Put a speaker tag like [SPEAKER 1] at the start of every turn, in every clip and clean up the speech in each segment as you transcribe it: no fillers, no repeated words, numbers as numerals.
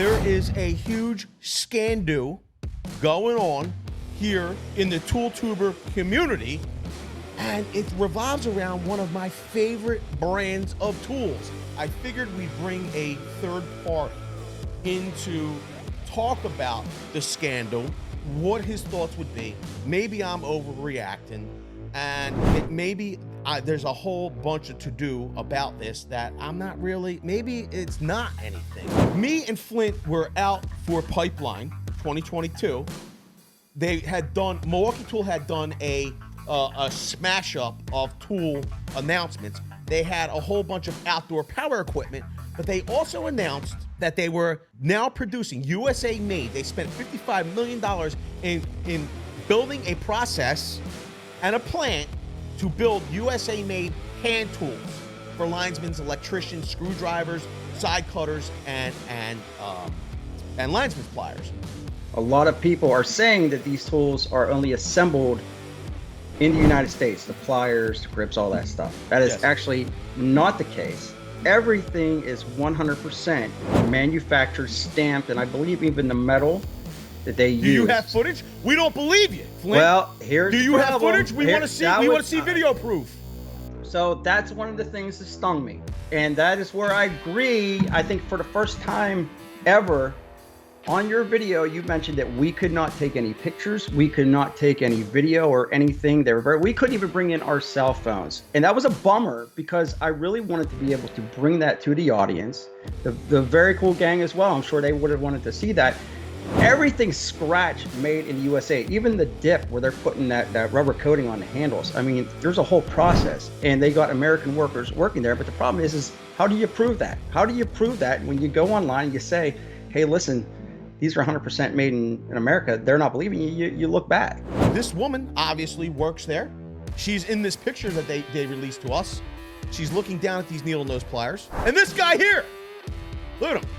[SPEAKER 1] there is a huge scandal going on here in the tool tuber community, and it revolves around one of my favorite brands of tools. I figured we'd bring a third party in to talk about the scandal, what his thoughts would be. Maybe I'm overreacting, and maybe there's a whole bunch of to-do about this that I'm not really, maybe it's not anything. Me and Flint were out for Pipeline 2022. They had done, Milwaukee Tool had done a smash up of tool announcements. They had a whole bunch of outdoor power equipment, but they also announced that they were now producing USA made. They spent $55 million in building a process and a plant to build USA made hand tools for linesmen, electricians, screwdrivers, side cutters, and linesman's pliers.
[SPEAKER 2] A lot of people are saying that these tools are only assembled in the United States, the pliers, the grips, all that stuff. That is actually not the case. Everything is 100% manufactured, stamped, and I believe even the metal that they use.
[SPEAKER 1] Do you have footage? We don't believe you, Flint.
[SPEAKER 2] Well, here's
[SPEAKER 1] Do you
[SPEAKER 2] the
[SPEAKER 1] have footage? We want to see. We want to see video proof.
[SPEAKER 2] So that's one of the things that stung me, and that is where I agree. I think for the first time ever, on your video, you mentioned that we could not take any pictures, we could not take any video or anything. We couldn't even bring in our cell phones. And that was a bummer because I really wanted to be able to bring that to the audience. The Very Cool gang as well, I'm sure they would have wanted to see that. Everything's scratch made in the USA, even the dip where they're putting that rubber coating on the handles. I mean, there's a whole process, and they got American workers working there. But the problem is how do you prove that? How do you prove that when you go online and you say, hey, listen, these are 100% made in America? They're not believing you. You look bad.
[SPEAKER 1] This woman obviously works there. She's in this picture that they released to us. She's looking down at these needle nose pliers. And this guy here, look at him.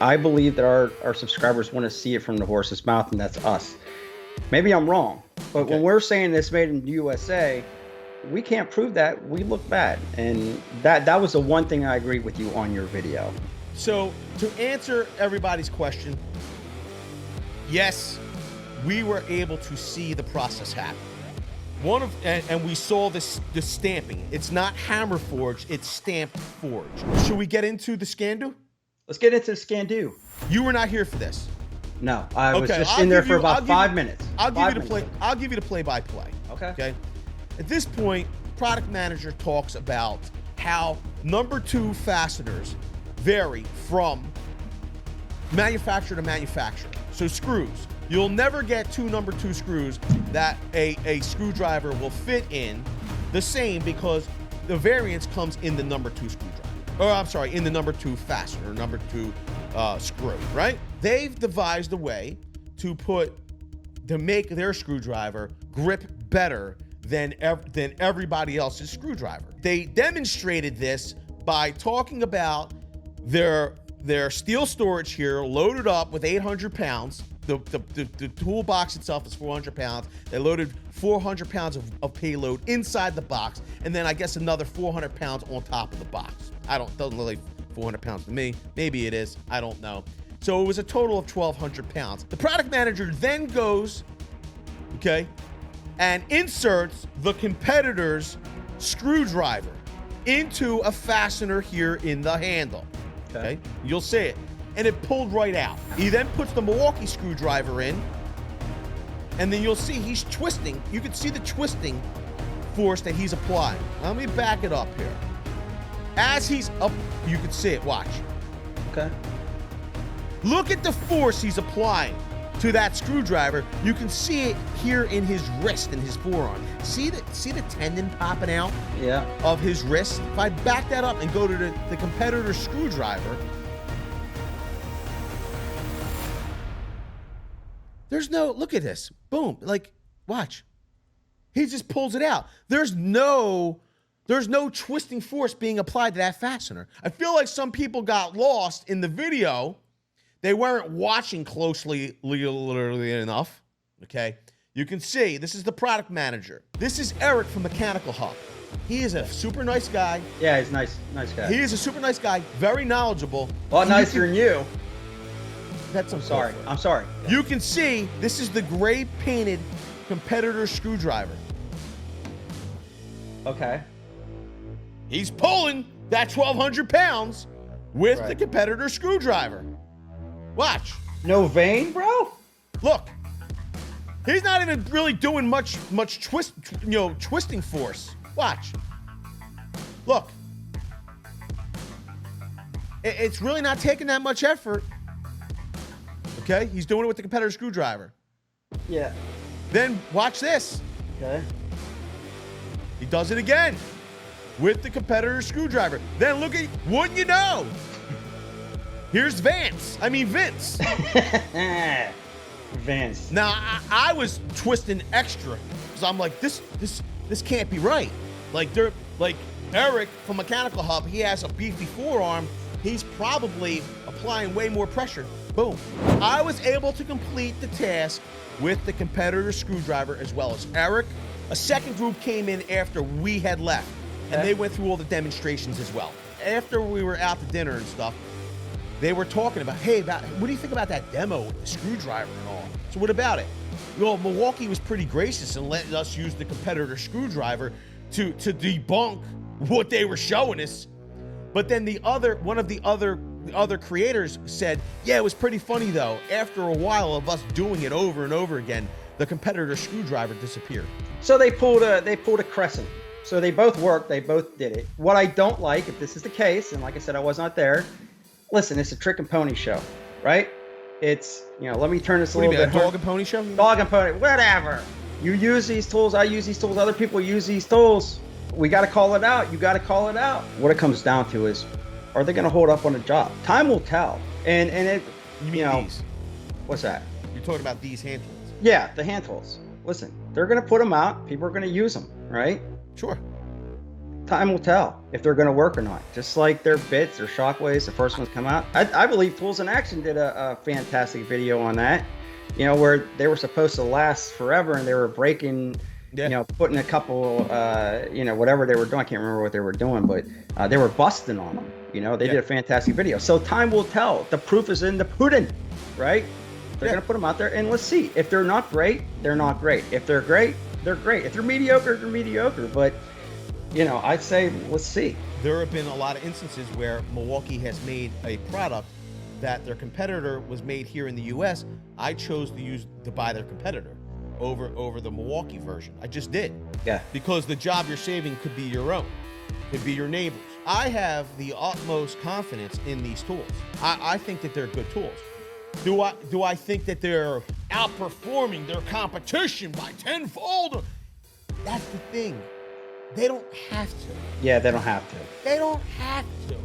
[SPEAKER 2] I believe that our subscribers want to see it from the horse's mouth, and that's us. Maybe I'm wrong, but when we're saying this made in the USA, we can't prove that. We look bad. And that was the one thing I agree with you on your video.
[SPEAKER 1] So to answer everybody's question, yes, we were able to see the process happen. And we saw the stamping. It's not hammer forged, it's stamped forged. Should we get into the scandal?
[SPEAKER 2] Let's get into the scandal.
[SPEAKER 1] You were not here for this.
[SPEAKER 2] No, I was just in there for about 5 minutes.
[SPEAKER 1] I'll give you the play-by-play.
[SPEAKER 2] Okay.
[SPEAKER 1] At this point, product manager talks about how number 2 fasteners vary from manufacturer to manufacturer. So screws, you'll never get 2 number 2 screws that a screwdriver will fit in the same, because the variance comes in the number 2 screwdriver. Or I'm sorry, in the number 2 fastener, number 2 screw, right? They've devised a way to make their screwdriver grip better than everybody else's screwdriver. They demonstrated this by talking about their steel storage here, loaded up with 800 pounds. The toolbox itself is 400 pounds. They loaded 400 pounds of payload inside the box, and then I guess another 400 pounds on top of the box. Doesn't look like 400 pounds to me. Maybe it is. I don't know. So it was a total of 1,200 pounds. The product manager then goes, and inserts the competitor's screwdriver into a fastener here in the handle. Okay? You'll see it. And it pulled right out. He then puts the Milwaukee screwdriver in, and then you'll see he's twisting. You can see the twisting force that he's applying. Let me back it up here. As he's up, you can see it. Watch.
[SPEAKER 2] Okay.
[SPEAKER 1] Look at the force he's applying to that screwdriver. You can see it here in his wrist and his forearm. See the tendon popping out of his wrist? If I back that up and go to the competitor's screwdriver, there's no, look at this. Boom. Like, watch. He just pulls it out. There's no twisting force being applied to that fastener. I feel like some people got lost in the video. They weren't watching closely enough. Okay. You can see, this is the product manager. This is Eric from Mechanical Hub. He is a super nice guy.
[SPEAKER 2] Yeah, he's nice guy.
[SPEAKER 1] He is a super nice guy, very knowledgeable.
[SPEAKER 2] A lot nicer than you.
[SPEAKER 1] That's
[SPEAKER 2] I'm sorry. I'm sorry.
[SPEAKER 1] You can see this is the gray painted competitor screwdriver.
[SPEAKER 2] Okay.
[SPEAKER 1] He's pulling that 1,200 pounds with the competitor screwdriver. Watch.
[SPEAKER 2] No vein, bro?
[SPEAKER 1] Look. He's not even really doing much twisting force. Watch. Look. It's really not taking that much effort. Okay? He's doing it with the competitor screwdriver.
[SPEAKER 2] Yeah.
[SPEAKER 1] Then watch this.
[SPEAKER 2] Okay.
[SPEAKER 1] He does it again with the competitor screwdriver. Then look at, wouldn't you know? Here's Vince.
[SPEAKER 2] Vince.
[SPEAKER 1] Now I was twisting extra because I'm like, this can't be right. Like Eric from Mechanical Hub, he has a beefy forearm. He's probably applying way more pressure. Boom. I was able to complete the task with the competitor screwdriver as well as Eric. A second group came in after we had left, and they went through all the demonstrations as well. After we were out to dinner and stuff, they were talking about, hey, what do you think about that demo with the screwdriver and all? So what about it? Well, Milwaukee was pretty gracious and let us use the competitor screwdriver to debunk what they were showing us. But then one of the other creators said, yeah, it was pretty funny though. After a while of us doing it over and over again, the competitor screwdriver disappeared.
[SPEAKER 2] So they pulled a crescent. So they both worked. They both did it. What I don't like, if this is the case, and like I said, I was not there. Listen, it's a trick and pony show, right? It's, let me turn this a little bit.
[SPEAKER 1] Dog and pony show?
[SPEAKER 2] Dog and pony, whatever. You use these tools. I use these tools. Other people use these tools. We got to call it out. You got to call it out. What it comes down to is, are they going to hold up on the job? Time will tell. And it,
[SPEAKER 1] these?
[SPEAKER 2] What's that?
[SPEAKER 1] You're talking about these hand tools?
[SPEAKER 2] Yeah, the hand tools. Listen, they're going to put them out. People are going to use them, right?
[SPEAKER 1] Sure.
[SPEAKER 2] Time will tell if they're going to work or not. Just like their bits or shockwaves, the first ones come out. I believe Tools in Action did a fantastic video on that, where they were supposed to last forever and they were breaking, putting a couple, whatever they were doing. I can't remember what they were doing, but they were busting on them. They did a fantastic video. So time will tell. The proof is in the pudding, right? They're going to put them out there and let's see. If they're not great, they're not great. If they're great, they're great. If they're mediocre, they're mediocre. But I'd say, let's see.
[SPEAKER 1] There have been a lot of instances where Milwaukee has made a product that their competitor was made here in the U.S. I chose to buy their competitor over the Milwaukee version. I just did.
[SPEAKER 2] Yeah. Because
[SPEAKER 1] the job you're saving could be your own, could be your neighbor's. I have the utmost confidence in these tools. I think that they're good tools. Do I think that they're outperforming their competition by tenfold? That's the thing. They don't have to.
[SPEAKER 2] Yeah, they don't have to.
[SPEAKER 1] They don't have to.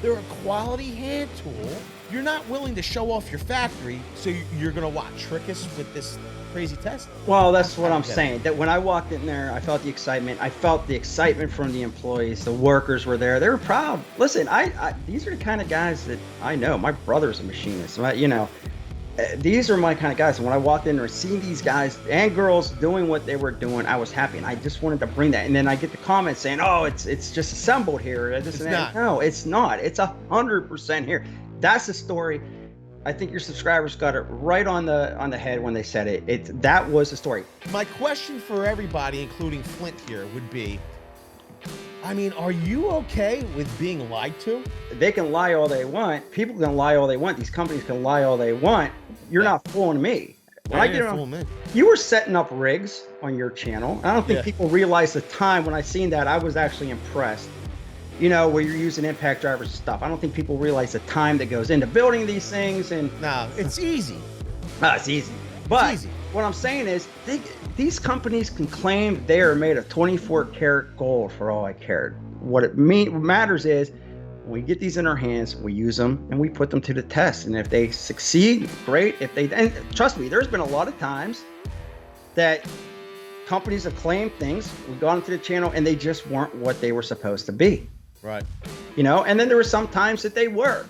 [SPEAKER 1] They're a quality hand tool. You're not willing to show off your factory, so you're going to trick us with this crazy test?
[SPEAKER 2] Well, that's what I'm saying. That when I walked in there, I felt the excitement. I felt the excitement from the employees. The workers were there. They were proud. Listen, these are the kind of guys that I know. My brother's a machinist. These are my kind of guys. And when I walked in there, seeing these guys and girls doing what they were doing, I was happy. And I just wanted to bring that. And then I get the comments saying, "Oh, it's just assembled here."
[SPEAKER 1] It's not.
[SPEAKER 2] No, it's not. It's 100% here. That's the story. I think your subscribers got it right on the head when they said it. That was the story.
[SPEAKER 1] My question for everybody, including Flint here, would be, are you okay with being lied to?
[SPEAKER 2] They can lie all they want. People can lie all they want. These companies can lie all they want. You're not fooling me. You were setting up rigs on your channel. I don't think people realize the time. When I seen that, I was actually impressed. Where you're using impact drivers and stuff. I don't think people realize the time that goes into building these things. And
[SPEAKER 1] no, it's easy.
[SPEAKER 2] It's easy. But it's easy. What I'm saying is, these companies can claim they are made of 24 karat gold for all I cared. What matters is, when we get these in our hands, we use them and we put them to the test. And if they succeed, great. And trust me, there's been a lot of times that companies have claimed things. We've gone into the channel and they just weren't what they were supposed to be.
[SPEAKER 1] Right.
[SPEAKER 2] And then there were some times that they were.